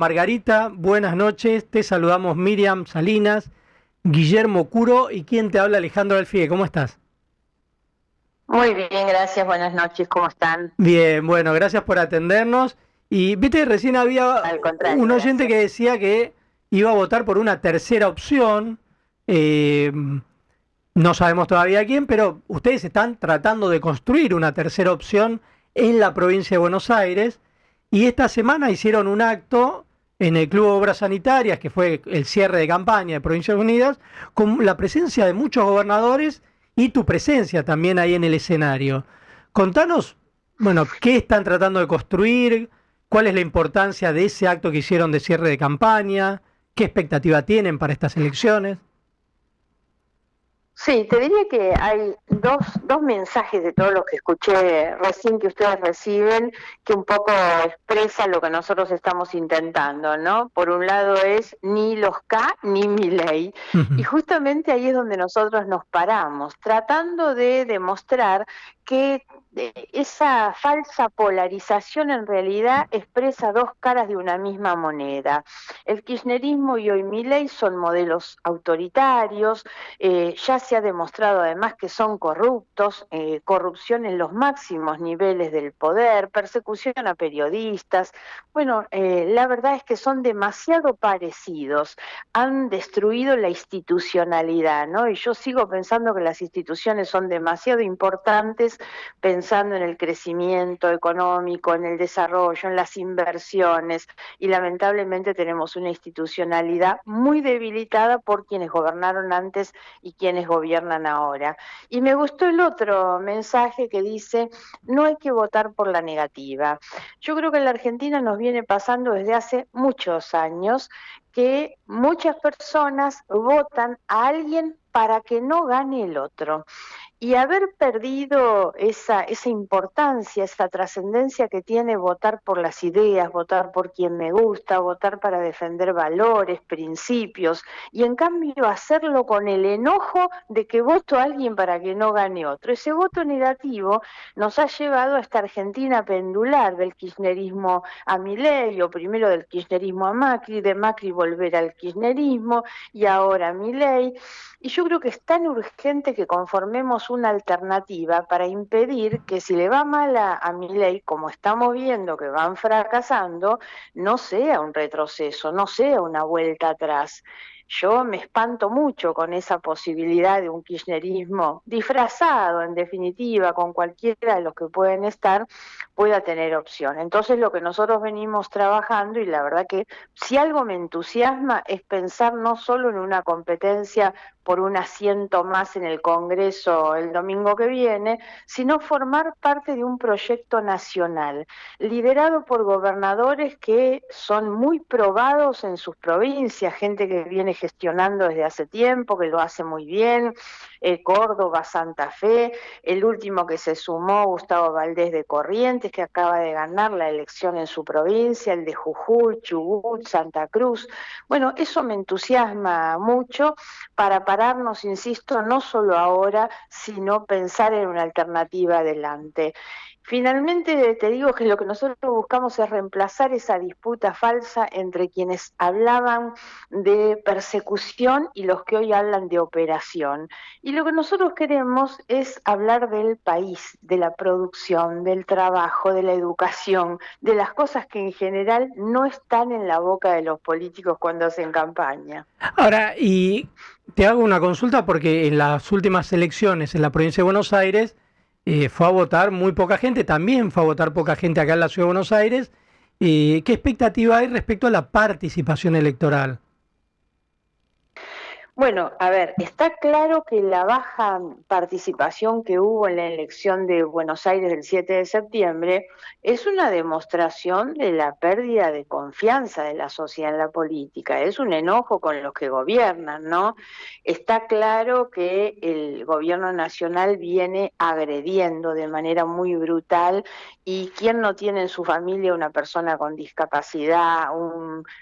Margarita, buenas noches. Te saludamos Miriam Salinas, Guillermo Curo y quien te habla Alejandro Alfie. ¿Cómo estás? Muy bien, gracias. Buenas noches. ¿Cómo están? Bien, bueno, gracias por atendernos. Y viste, recién había Al un contrario, oyente que gracias. decía que iba a votar por una tercera opción. Eh, no sabemos todavía quién, pero ustedes están tratando de construir una tercera opción en la provincia de Buenos Aires. Y esta semana hicieron un acto en el Club Obras Sanitarias, que fue el cierre de campaña de Provincias Unidas, con la presencia de muchos gobernadores y tu presencia también ahí en el escenario. Contanos, bueno, qué están tratando de construir, cuál es la importancia de ese acto que hicieron de cierre de campaña, qué expectativa tienen para estas elecciones. Sí, te diría que hay dos mensajes de todos los que escuché recién que ustedes reciben que un poco expresan lo que nosotros estamos intentando, ¿no? Por un lado es ni los K ni mi ley. Y justamente ahí es donde nosotros nos paramos, tratando de demostrar que esa falsa polarización en realidad expresa dos caras de una misma moneda. El kirchnerismo y hoy Milei son modelos autoritarios, ya se ha demostrado además que son corruptos, corrupción en los máximos niveles del poder, persecución a periodistas. Bueno, la verdad es que son demasiado parecidos, han destruido la institucionalidad, ¿no? Y yo sigo pensando que las instituciones son demasiado importantes, pensando en el crecimiento económico, en el desarrollo, en las inversiones, y lamentablemente tenemos una institucionalidad muy debilitada por quienes gobernaron antes y quienes gobiernan ahora. Y me gustó el otro mensaje que dice, no hay que votar por la negativa. Yo creo que en la Argentina nos viene pasando desde hace muchos años que muchas personas votan a alguien para que no gane el otro. Y haber perdido esa importancia, esa trascendencia que tiene votar por las ideas, votar por quien me gusta, votar para defender valores, principios, y en cambio hacerlo con el enojo de que voto a alguien para que no gane otro. Ese voto negativo nos ha llevado a esta Argentina pendular del kirchnerismo a Milei, o primero del kirchnerismo a Macri, de Macri volver al kirchnerismo y ahora a Milei. Y yo creo que es tan urgente que conformemos una alternativa para impedir que si le va mal a Milei, como estamos viendo que van fracasando, no sea un retroceso, no sea una vuelta atrás. Yo me espanto mucho con esa posibilidad de un kirchnerismo disfrazado, en definitiva, con cualquiera de los que pueden estar, pueda tener opción. Entonces lo que nosotros venimos trabajando, y la verdad que si algo me entusiasma, es pensar no solo en una competencia por un asiento más en el Congreso el domingo que viene, sino formar parte de un proyecto nacional, liderado por gobernadores que son muy probados en sus provincias, gente que viene gestionando desde hace tiempo, que lo hace muy bien, Córdoba, Santa Fe, el último que se sumó, Gustavo Valdés de Corrientes, que acaba de ganar la elección en su provincia, el de Jujuy, Chubut, Santa Cruz. Bueno, eso me entusiasma mucho para pararnos, insisto, no solo ahora, sino pensar en una alternativa adelante. Finalmente, te digo que lo que nosotros buscamos es reemplazar esa disputa falsa entre quienes hablaban de persecución y los que hoy hablan de operación. Y lo que nosotros queremos es hablar del país, de la producción, del trabajo, de la educación, de las cosas que en general no están en la boca de los políticos cuando hacen campaña. Ahora, y te hago una consulta porque en las últimas elecciones en la provincia de Buenos Aires fue a votar muy poca gente, también fue a votar poca gente acá en la ciudad de Buenos Aires. ¿Qué expectativa hay respecto a la participación electoral? Bueno, a ver, está claro que la baja participación que hubo en la elección de Buenos Aires del 7 de septiembre es una demostración de la pérdida de confianza de la sociedad en la política, es un enojo con los que gobiernan, ¿no? Está claro que el gobierno nacional viene agrediendo de manera muy brutal y quién no tiene en su familia una persona con discapacidad,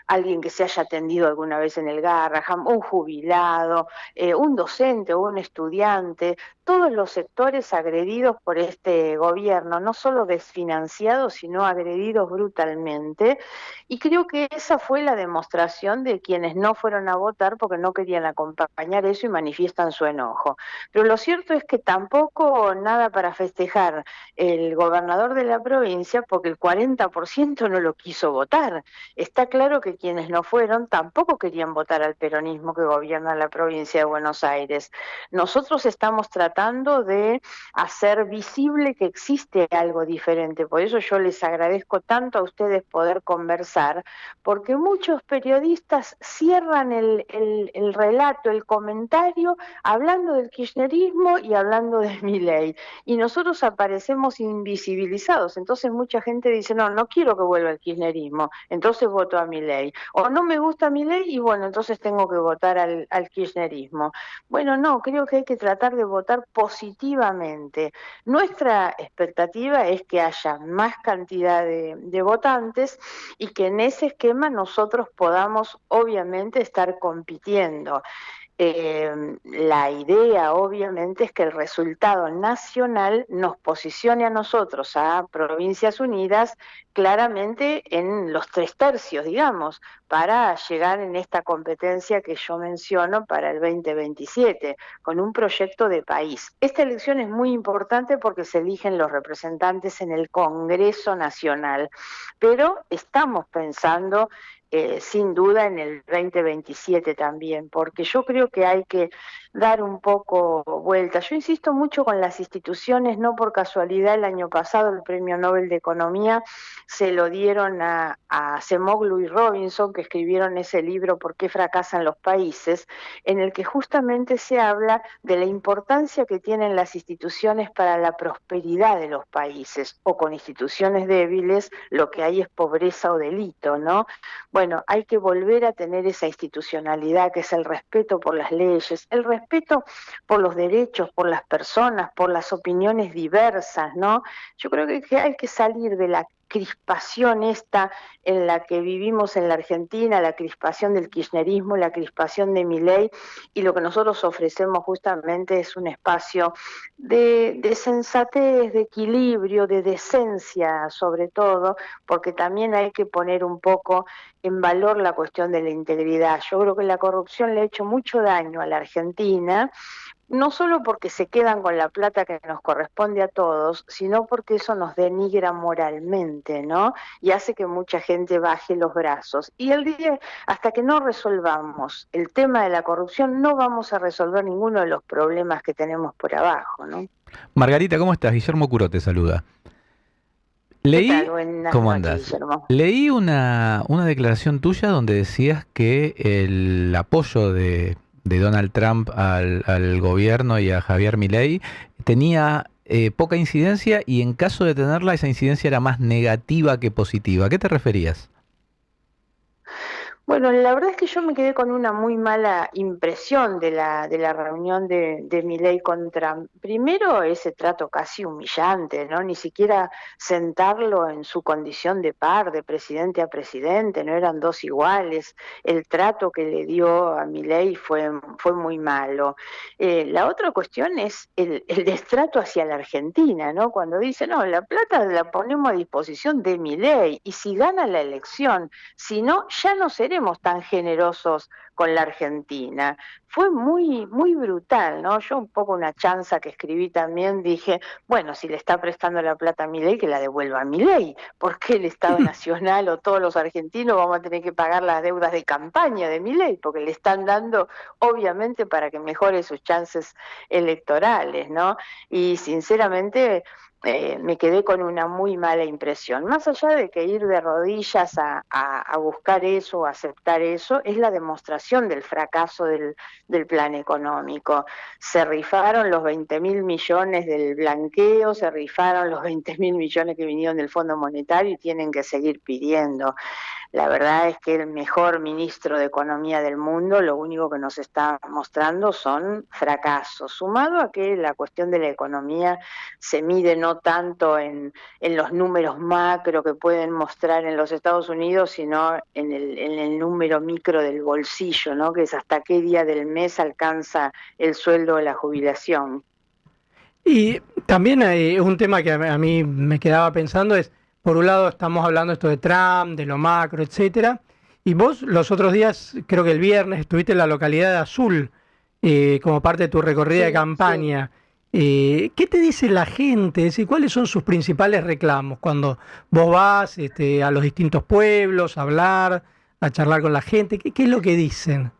alguien que se haya atendido alguna vez en el Garraham, un jubilado, empleado, un docente o un estudiante, todos los sectores agredidos por este gobierno, no solo desfinanciados, sino agredidos brutalmente. Y creo que esa fue la demostración de quienes no fueron a votar porque no querían acompañar eso y manifiestan su enojo. Pero lo cierto es que tampoco nada para festejar el gobernador de la provincia porque el 40% no lo quiso votar. Está claro que quienes no fueron tampoco querían votar al peronismo que gobierna la provincia de Buenos Aires. Nosotros estamos tratando de hacer visible que existe algo diferente. Por eso yo les agradezco tanto a ustedes poder conversar, porque muchos periodistas cierran el relato, el comentario, hablando del kirchnerismo y hablando de Milei. Y nosotros aparecemos invisibilizados. Entonces mucha gente dice, no, no quiero que vuelva el kirchnerismo, entonces voto a Milei. O no me gusta Milei y bueno, entonces tengo que votar al kirchnerismo. Bueno, no, creo que hay que tratar de votar positivamente. Nuestra expectativa es que haya más cantidad de votantes y que en ese esquema nosotros podamos obviamente estar compitiendo. La idea, obviamente, es que el resultado nacional nos posicione a nosotros, a Provincias Unidas, claramente en los 3/3, digamos, para llegar en esta competencia que yo menciono para el 2027, con un proyecto de país. Esta elección es muy importante porque se eligen los representantes en el Congreso Nacional, pero estamos pensando sin duda en el 2027 también, porque yo creo que hay que dar un poco vuelta. Yo insisto mucho con las instituciones, no por casualidad el año pasado el Premio Nobel de Economía se lo dieron a Acemoglu y Robinson, que escribieron ese libro ¿Por qué fracasan los países?, en el que justamente se habla de la importancia que tienen las instituciones para la prosperidad de los países, o con instituciones débiles lo que hay es pobreza o delito, ¿no? Bueno, hay que volver a tener esa institucionalidad que es el respeto por las leyes, el respeto por los derechos, por las personas, por las opiniones diversas, ¿no? Yo creo que hay que salir de la crispación esta en la que vivimos en la Argentina, la crispación del kirchnerismo, la crispación de Milei, y lo que nosotros ofrecemos justamente es un espacio de sensatez, de equilibrio, de decencia sobre todo, porque también hay que poner un poco en valor la cuestión de la integridad. Yo creo que la corrupción le ha hecho mucho daño a la Argentina, no solo porque se quedan con la plata que nos corresponde a todos, sino porque eso nos denigra moralmente, ¿no? Y hace que mucha gente baje los brazos. Y el día, hasta que no resolvamos el tema de la corrupción, no vamos a resolver ninguno de los problemas que tenemos por abajo, ¿no? Margarita, ¿cómo estás? Guillermo Curó te saluda. ¿Qué tal? Leí, Buenas ¿cómo noches, andás? Guillermo. Leí una declaración tuya donde decías que el apoyo de Donald Trump al gobierno y a Javier Milei tenía poca incidencia y en caso de tenerla, esa incidencia era más negativa que positiva. ¿A qué te referías? Bueno, la verdad es que yo me quedé con una muy mala impresión de la reunión de Milei con Trump. Primero, ese trato casi humillante, ¿no? Ni siquiera sentarlo en su condición de par, de presidente a presidente, no eran dos iguales. El trato que le dio a Milei fue muy malo. La otra cuestión es el destrato hacia la Argentina, ¿no? Cuando dice, no, la plata la ponemos a disposición de Milei y si gana la elección, si no, ya no seremos tan generosos con la Argentina. Fue muy, muy brutal, ¿no? Yo un poco una chanza que escribí también, dije, bueno, si le está prestando la plata a Milei, que la devuelva a Milei, porque el Estado Nacional o todos los argentinos vamos a tener que pagar las deudas de campaña de Milei, porque le están dando, obviamente, para que mejore sus chances electorales, ¿no? Y sinceramente me quedé con una muy mala impresión. Más allá de que ir de rodillas a buscar eso, a aceptar eso, es la demostración del fracaso del plan económico. Se rifaron los 20.000 millones del blanqueo, se rifaron los 20.000 millones que vinieron del Fondo Monetario y tienen que seguir pidiendo. La verdad es que el mejor ministro de Economía del mundo lo único que nos está mostrando son fracasos, sumado a que la cuestión de la economía se mide no tanto en los números macro que pueden mostrar en los Estados Unidos, sino en el número micro del bolsillo, ¿no? Que es hasta qué día del mes alcanza el sueldo o la jubilación. Y también hay un tema que a mí me quedaba pensando es, por un lado estamos hablando esto de Trump, de lo macro, etcétera, y vos los otros días, creo que el viernes, estuviste en la localidad de Azul como parte de tu recorrida de Sí, sí. campaña. ¿Qué te dice la gente? Es decir, ¿cuáles son sus principales reclamos cuando vos vas a los distintos pueblos a hablar, a charlar con la gente? ¿Qué es lo que dicen?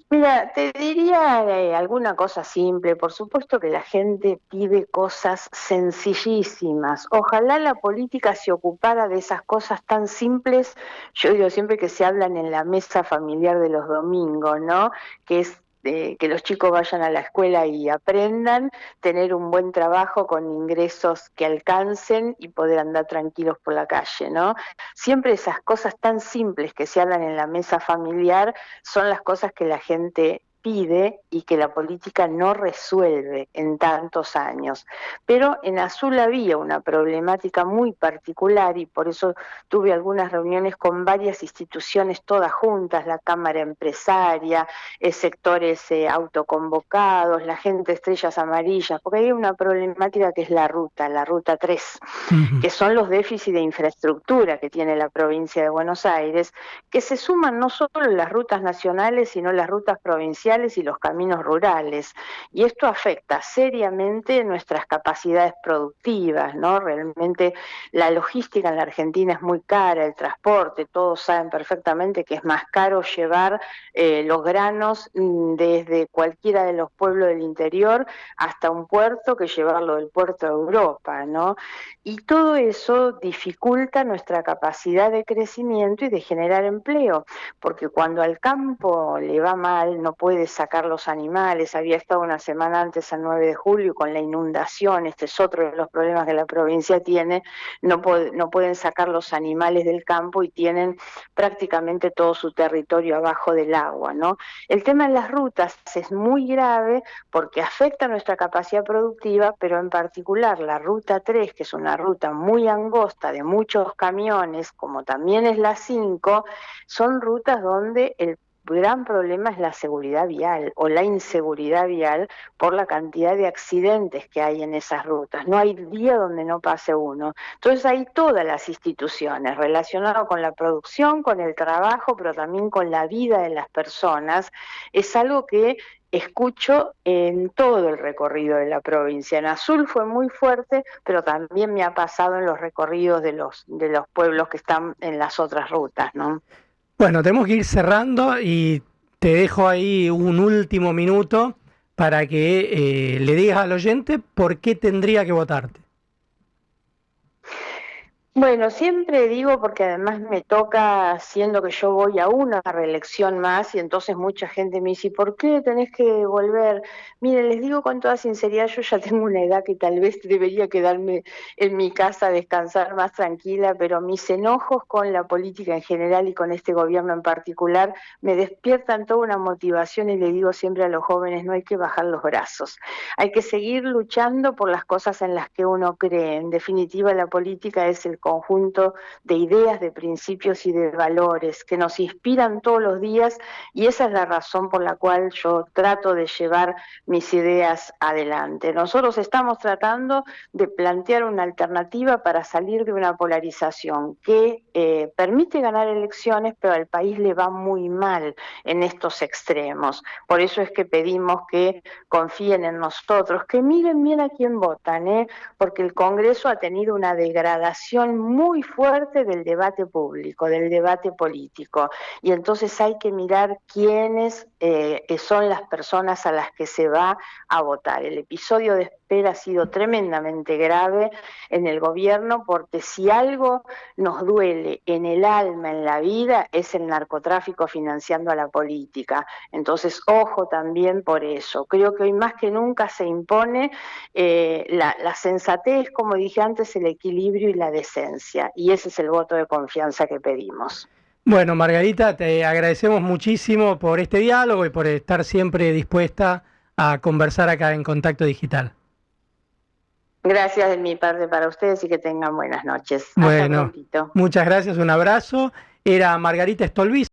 Mira, te diría alguna cosa simple. Por supuesto que la gente pide cosas sencillísimas. Ojalá la política se ocupara de esas cosas tan simples. Yo digo siempre que se hablan en la mesa familiar de los domingos, ¿no? Que es que los chicos vayan a la escuela y aprendan, tener un buen trabajo con ingresos que alcancen y poder andar tranquilos por la calle, ¿no? Siempre esas cosas tan simples que se hablan en la mesa familiar son las cosas que la gente pide y que la política no resuelve en tantos años. Pero en Azul había una problemática muy particular y por eso tuve algunas reuniones con varias instituciones todas juntas, la Cámara Empresaria, sectores autoconvocados, la gente Estrellas Amarillas, porque hay una problemática que es la ruta 3, Ujú. que son los déficits de infraestructura que tiene la provincia de Buenos Aires, que se suman no solo las rutas nacionales, sino las rutas provinciales y los caminos rurales. Y esto afecta seriamente nuestras capacidades productivas, ¿no? Realmente la logística en la Argentina es muy cara, el transporte, todos saben perfectamente que es más caro llevar los granos desde cualquiera de los pueblos del interior hasta un puerto que llevarlo del puerto de Europa, ¿no? Y todo eso dificulta nuestra capacidad de crecimiento y de generar empleo, porque cuando al campo le va mal, no puede sacar los animales. Había estado una semana antes, el 9 de julio, con la inundación, este es otro de los problemas que la provincia tiene, no pueden sacar los animales del campo y tienen prácticamente todo su territorio abajo del agua, ¿no? El tema de las rutas es muy grave porque afecta nuestra capacidad productiva, pero en particular la ruta 3, que es una ruta muy angosta de muchos camiones, como también es la 5, son rutas donde el gran problema es la seguridad vial o la inseguridad vial por la cantidad de accidentes que hay en esas rutas. No hay día donde no pase uno. Entonces hay todas las instituciones relacionadas con la producción, con el trabajo, pero también con la vida de las personas. Es algo que escucho en todo el recorrido de la provincia. En Azul fue muy fuerte, pero también me ha pasado en los recorridos de los pueblos que están en las otras rutas, ¿no? Bueno, tenemos que ir cerrando y te dejo ahí un último minuto para que le digas al oyente por qué tendría que votarte. Bueno, siempre digo porque además me toca, siendo que yo voy a una reelección más y entonces mucha gente me dice, ¿por qué tenés que volver? Mire, les digo con toda sinceridad, yo ya tengo una edad que tal vez debería quedarme en mi casa a descansar más tranquila, pero mis enojos con la política en general y con este gobierno en particular me despiertan toda una motivación y le digo siempre a los jóvenes, no hay que bajar los brazos, hay que seguir luchando por las cosas en las que uno cree. En definitiva, la política es el conjunto de ideas, de principios y de valores que nos inspiran todos los días y esa es la razón por la cual yo trato de llevar mis ideas adelante. Nosotros estamos tratando de plantear una alternativa para salir de una polarización que permite ganar elecciones, pero al país le va muy mal en estos extremos. Por eso es que pedimos que confíen en nosotros, que miren bien a quién votan, porque el Congreso ha tenido una degradación muy fuerte del debate público, del debate político, y entonces hay que mirar quiénes son las personas a las que se va a votar. El episodio de espera ha sido tremendamente grave en el gobierno, porque si algo nos duele en el alma, en la vida, es el narcotráfico financiando a la política. Entonces, ojo también por eso. Creo que hoy más que nunca se impone la sensatez, como dije antes, el equilibrio y la decencia. Y ese es el voto de confianza que pedimos. Bueno, Margarita, te agradecemos muchísimo por este diálogo y por estar siempre dispuesta a conversar acá en Contacto Digital. Gracias de mi parte para ustedes y que tengan buenas noches. Hasta Bueno, prontito. muchas gracias, un abrazo. Era Margarita Stolbizer.